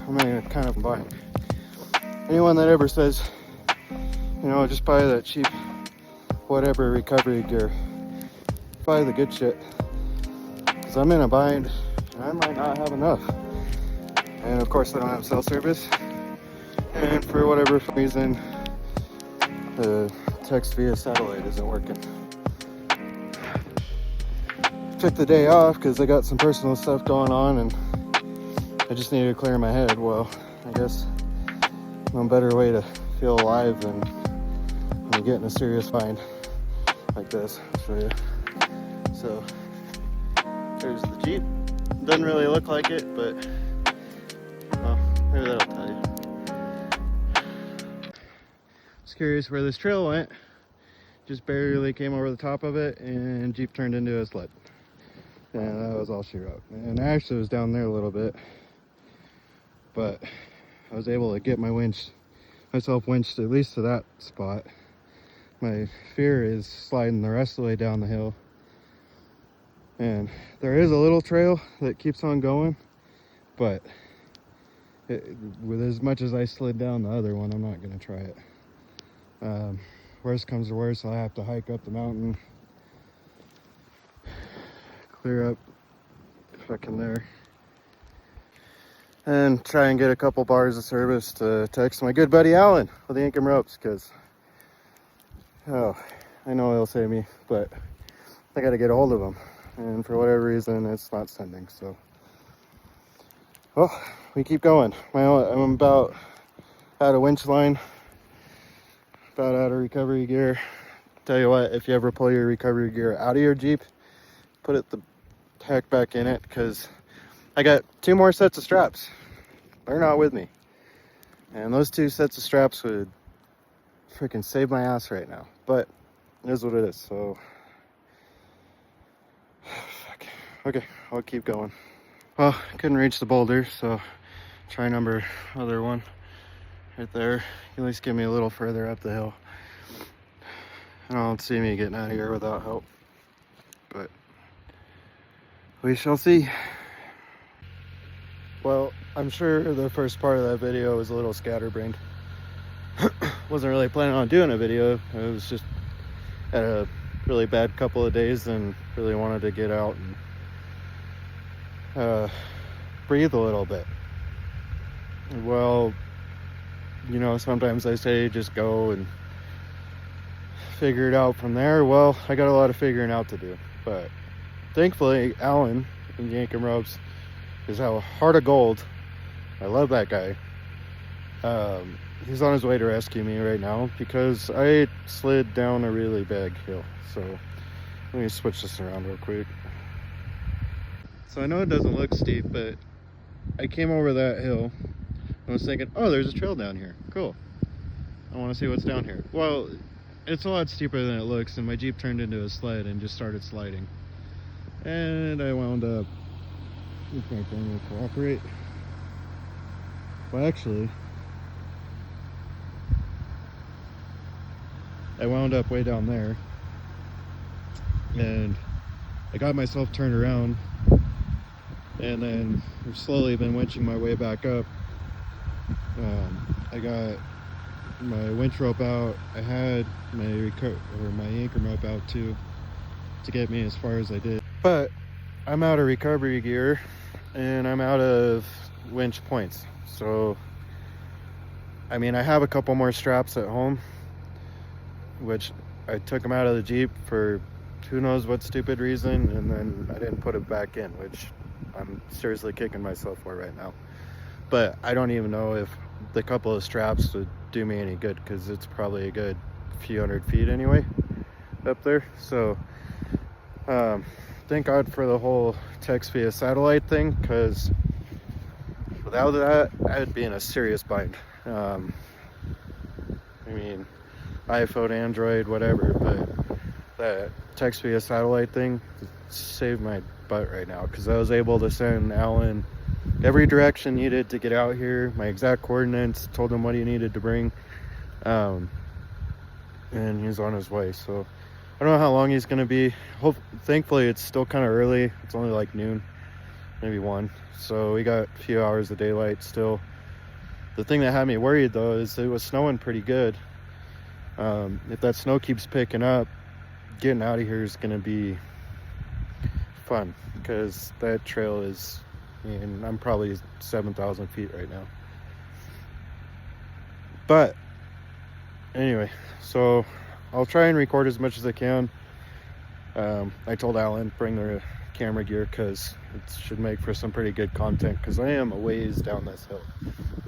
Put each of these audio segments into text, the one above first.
I mean, kind of buying. Anyone that ever says, you know, just buy that cheap whatever recovery gear, buy the good shit. Because I'm in a bind and I might not have enough. And of course I don't have cell service. And for whatever reason, the text via satellite isn't working. Took the day off because I got some personal stuff going on and I just needed to clear my head. Well, I guess no better way to feel alive than when you get in a serious bind like this. I'll show you. So there's the Jeep. Doesn't really look like it, but well, maybe that'll tell you. Just curious where this trail went. Just barely came over the top of it and Jeep turned into a sled. And that was all she wrote. And I actually was down there a little bit, but I was able to get myself winched at least to that spot. My fear is sliding the rest of the way down the hill. And there is a little trail that keeps on going, but with as much as I slid down the other one, I'm not going to try it. Worst comes to worst, I'll have to hike up the mountain, clear up fucking there, and try and get a couple bars of service to text my good buddy Alan with the Yankum ropes, because I know he'll save me, but I got to get a hold of him, and for whatever reason it's not sending. So well, we keep going. I'm about out of winch line, about out of recovery gear. Tell you what, if you ever pull your recovery gear out of your Jeep, put it the heck back in it, because I got 2 more sets of straps. They're not with me, and those 2 sets of straps would freaking save my ass right now, but it is what it is. So fuck. Okay, I'll keep going. Well, couldn't reach the boulder, so try other one right there. At least get me a little further up the hill. I don't see me getting out of here without help, but we shall see. Well, I'm sure the first part of that video was a little scatterbrained. Wasn't really planning on doing a video. I was just had a really bad couple of days and really wanted to get out and breathe a little bit. Well, you know, sometimes I say just go and figure it out from there. Well, I got a lot of figuring out to do, but thankfully Alan in Yankum Ropes is a heart of gold. I love that guy. He's on his way to rescue me right now because I slid down a really bad hill. So let me switch this around real quick. So I know it doesn't look steep, but I came over that hill. I was thinking, oh, there's a trail down here. Cool. I want to see what's down here. Well, it's a lot steeper than it looks, and my Jeep turned into a sled and just started sliding. And I wound up, if my phone will cooperate. Well, actually, I wound up way down there, and I got myself turned around, and then I've slowly been winching my way back up. I got my winch rope out. I had my Yankum rope out too, to get me as far as I did. But I'm out of recovery gear, and I'm out of winch points. So, I mean, I have a couple more straps at home, which I took them out of the Jeep for who knows what stupid reason, and then I didn't put it back in, which I'm seriously kicking myself for right now. But I don't even know if the couple of straps would do me any good, because it's probably a good few hundred feet anyway up there. So thank God for the whole text via satellite thing, because without that I'd be in a serious bind. I mean, iPhone, Android, whatever, but that text via satellite thing saved my butt right now, because I was able to send Alan every direction needed to get out here, my exact coordinates, told him what he needed to bring, and he's on his way. So I don't know how long he's gonna be. Thankfully it's still kind of early. It's only like noon, maybe 1, so we got a few hours of daylight still. The thing that had me worried though is it was snowing pretty good. If that snow keeps picking up, getting out of here is going to be fun, because that trail is, I mean, I'm probably 7,000 feet right now. But anyway, so I'll try and record as much as I can. I told Alan bring the camera gear because it should make for some pretty good content, because I am a ways down this hill.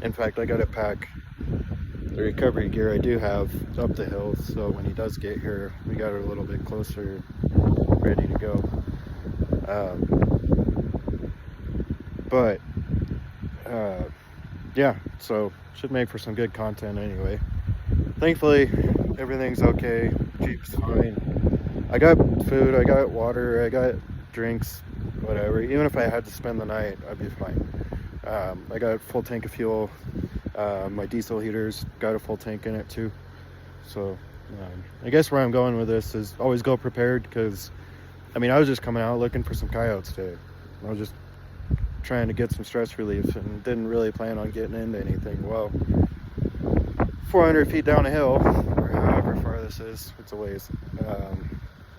In fact, I got to pack the recovery gear I do have up the hill, so when he does get here, we got it a little bit closer, ready to go. Yeah, so should make for some good content anyway. Thankfully, everything's okay. Jeep's fine. I got food, I got water, I got drinks, whatever. Even if I had to spend the night, I'd be fine. I got a full tank of fuel. My diesel heater's got a full tank in it too. So I guess where I'm going with this is always go prepared, because I mean, I was just coming out looking for some coyotes today. I was just trying to get some stress relief and didn't really plan on getting into anything. Well, 400 feet down a hill, or however far this is, it's a ways,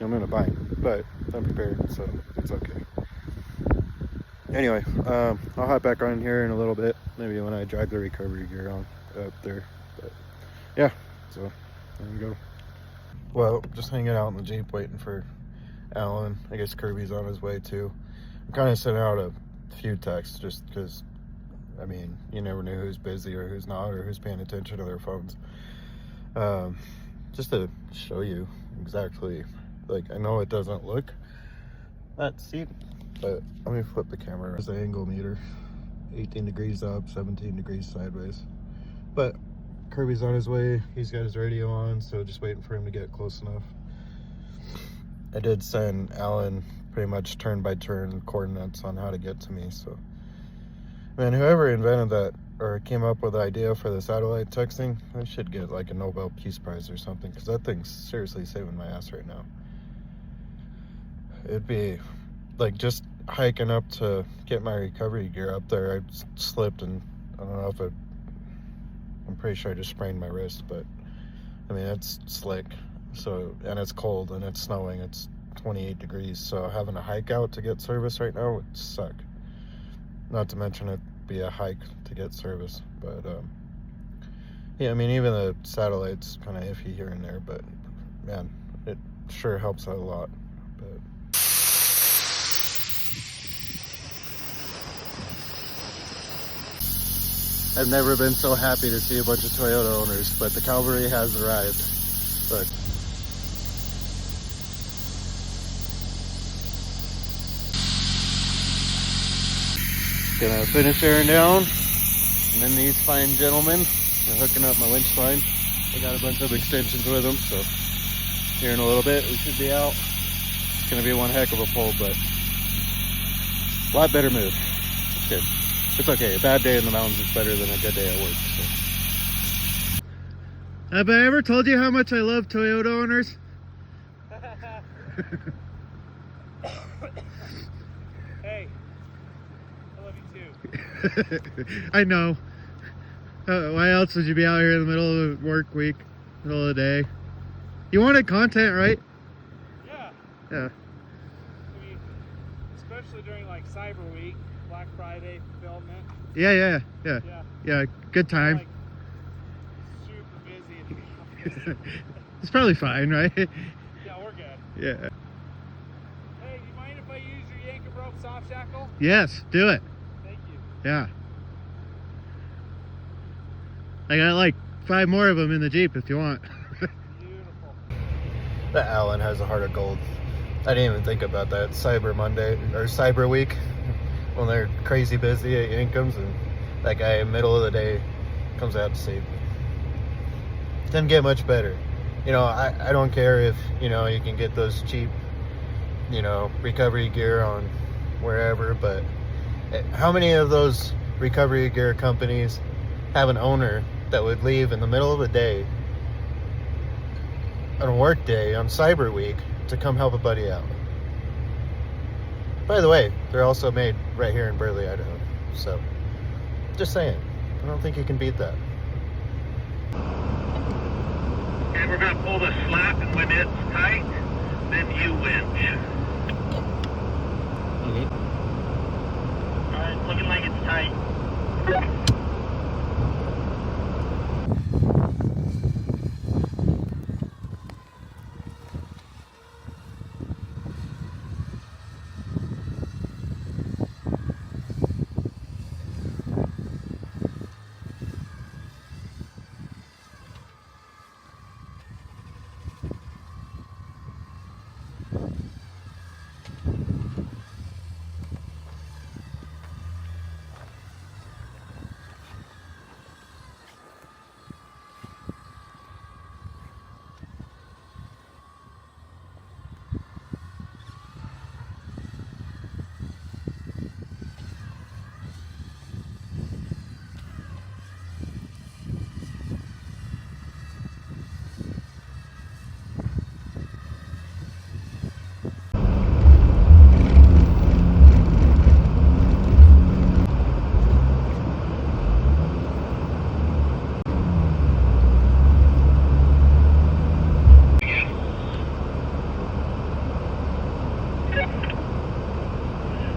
I'm in a bind, but I'm prepared, so it's okay. Anyway, I'll hop back on here in a little bit, maybe when I drive the recovery gear on up there. But yeah, so there you go. Well, just hanging out in the Jeep waiting for Alan. I guess Kirby's on his way too. I'm kind of sending out a few texts just because, I mean, you never know who's busy or who's not, or who's paying attention to their phones. Just to show you exactly, like, I know it doesn't look that steep, but let me flip the camera. There's the angle meter, 18 degrees up, 17 degrees sideways. But Kirby's on his way. He's got his radio on, so just waiting for him to get close enough. I did send Alan pretty much turn by turn coordinates on how to get to me. So, man, whoever invented that or came up with the idea for the satellite texting, I should get like a Nobel Peace Prize or something, because that thing's seriously saving my ass right now. It'd be like just hiking up to get my recovery gear up there. I slipped, and I don't know if I'm pretty sure I just sprained my wrist, but I mean, it's slick. So, and it's cold and it's snowing. It's 28 degrees. So having a hike out to get service right now would suck. Not to mention it'd be a hike to get service. But yeah, I mean, even the satellite's kind of iffy here and there, but man, it sure helps out a lot. But I've never been so happy to see a bunch of Toyota owners, but the cavalry has arrived. Look. Gonna finish airing down, and then these fine gentlemen are hooking up my winch line. I got a bunch of extensions with them, so here in a little bit we should be out. It's gonna be one heck of a pull, but a lot better move. It's good. It's okay. A bad day in the mountains is better than a good day at work. So. Have I ever told you how much I love Toyota owners? Hey, I love you too. I know. Why else would you be out here in the middle of the work week, middle of the day? You wanted content, right? Yeah. Yeah. I mean, especially during like Cyber Week, Black Friday fulfillment. Yeah. Good time. Like, super busy at the office. It's probably fine, right? Yeah, we're good. Yeah. Hey, do you mind if I use your Yankum rope soft shackle? Yes, do it. Thank you. Yeah. I got like 5 more of them in the Jeep if you want. Beautiful. That Alan has a heart of gold. I didn't even think about that. Cyber Monday or Cyber Week, when they're crazy busy at Yankum's, and that guy in the middle of the day comes out to save me. Didn't get much better. You know, I don't care if, you know, you can get those cheap, you know, recovery gear on wherever, but how many of those recovery gear companies have an owner that would leave in the middle of the day on a work day on Cyber Week to come help a buddy out? By the way, they're also made right here in Burley, Idaho. So, just saying. I don't think you can beat that. And we're going to pull the slack, and when it's tight, then you winch. Okay. Alright, looking like it's tight.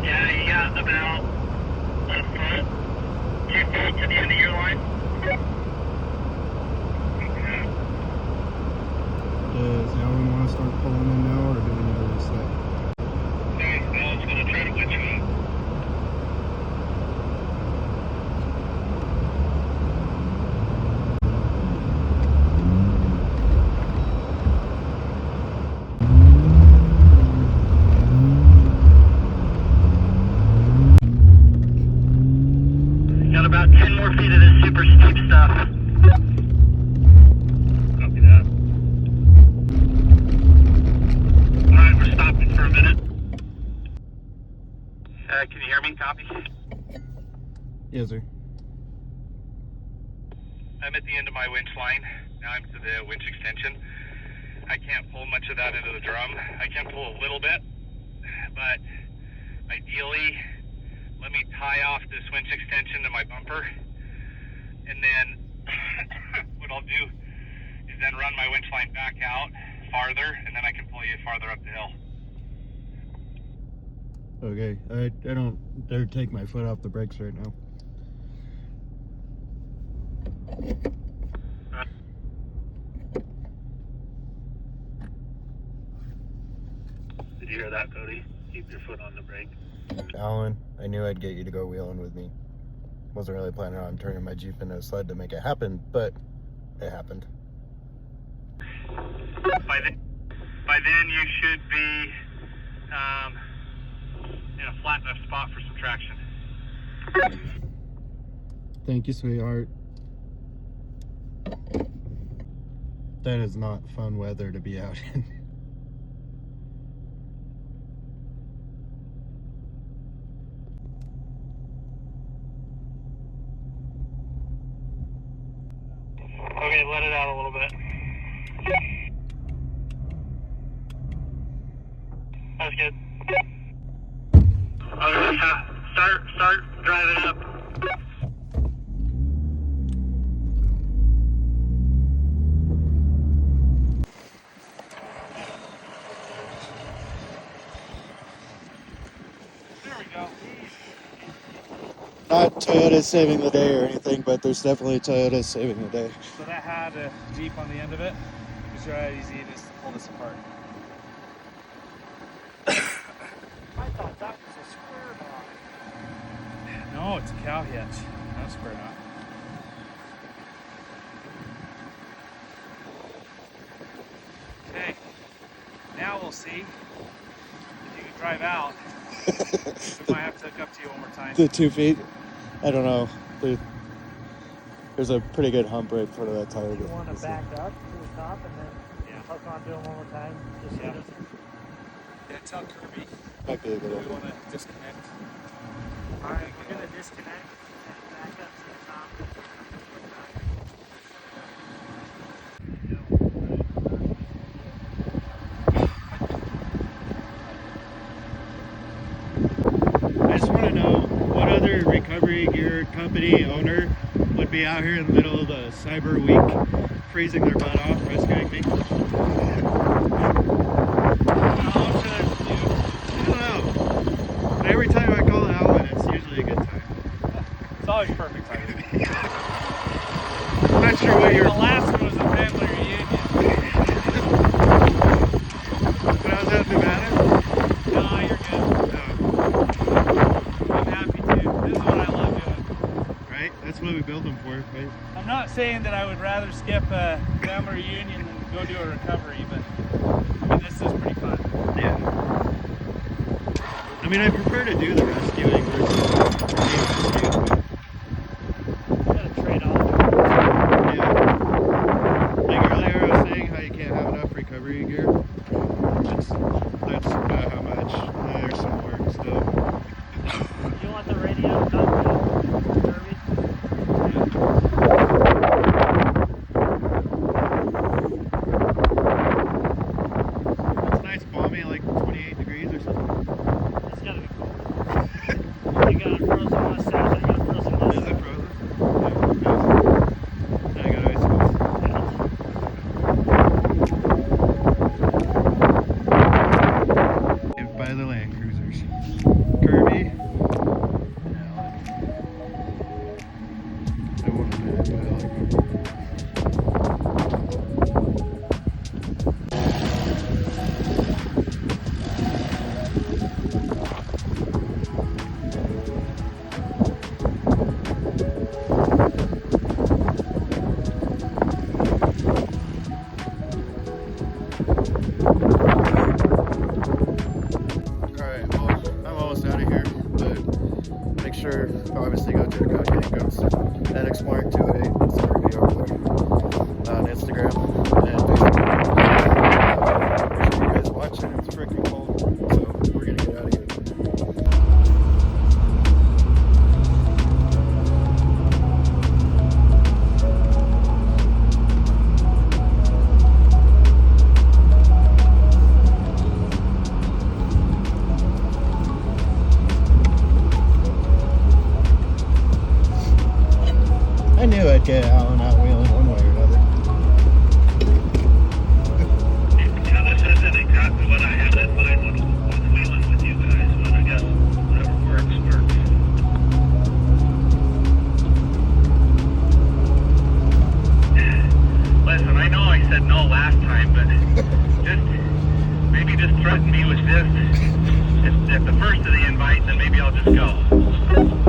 Yeah, you got about a foot, 2 feet to the end of your line. Does Alan want to start pulling in now, or do we need to reset? Okay, Alan's going to try to winch you up. Got about 10 more feet of this super steep stuff. Copy that. Alright, we're stopping for a minute. Can you hear me? Copy. Yes, sir. I'm at the end of my winch line. Now I'm to the winch extension. I can't pull much of that into the drum. I can pull a little bit, but ideally, let me tie off this winch extension to my bumper, and then what I'll do is then run my winch line back out farther, and then I can pull you farther up the hill. Okay, I don't dare take my foot off the brakes right now. Did you hear that, Cody? Keep your foot on the brake. Alan, I knew I'd get you to go wheeling with me. Wasn't really planning on turning my Jeep into a sled to make it happen, but it happened. By then you should be in a flat enough spot for some traction. Thank you, sweetheart. That is not fun weather to be out in. Okay, let it out a little bit. That's good. Okay, start driving up. There we go. Not Toyota saving the day or anything, but there's definitely Toyota saving the day. So that had a Jeep on the end of it. It's really easy just to pull this apart. I thought that was a square knot. No, it's a cow hitch. Not a square knot. Okay, now we'll see if you can drive out. We might have to hook up to you one more time. The 2 feet? I don't know. There's a pretty good hump right in front of that tire. You want to back up to the top and then hook onto it one more time? Just so Yeah. it doesn't- Yeah, tell Kirby Might be a good we idea. want to disconnect. All right, we're going to disconnect and back up to the top. I just want to know what other recovery gear company owner would be out here in the middle of the cyber week, freezing their butt off, rescuing me. How should I do? I don't know. But every time I call Alvin, it's usually a good time. It's always perfect timing. I'm not sure what The you're. last one was a family reunion. When I was at Nevada. No, you're good. I'm happy to. This is what I love doing. Right? That's what we built them for, right? I'm not saying that I would rather skip a family reunion than go do a recovery, but I mean, this is pretty fun. Yeah. I mean, I prefer to do the rescuing versus being rescued. You gotta trade off. Yeah. Like earlier, I was saying how you can't have enough recovery gear. That's about how much. There's some work still. You want the radio? Not the Derby? It's nice, balmy, like 28 degrees or something. It's gotta be cold. You got a frozen mustache, I got a frozen Is mustache. it frozen? Yeah, I got icicles. By the Land Cruisers. Kirby. I won't admit it, but I like them. Alright, well, I'm almost out of here, but make sure, obviously, go check out Yanko's at Exploring28. It's a review over there on Instagram and Facebook. Make sure you guys watch it. It's freaking cold, so we're gonna get out of here. I knew I'd get Alan out wheeling one way or another. Yeah, this isn't exactly what I had in mind when wheeling with you guys, but I guess whatever works, works. Listen, I know I said no last time, but maybe just threaten me with this. If the first of the invite, then maybe I'll just go.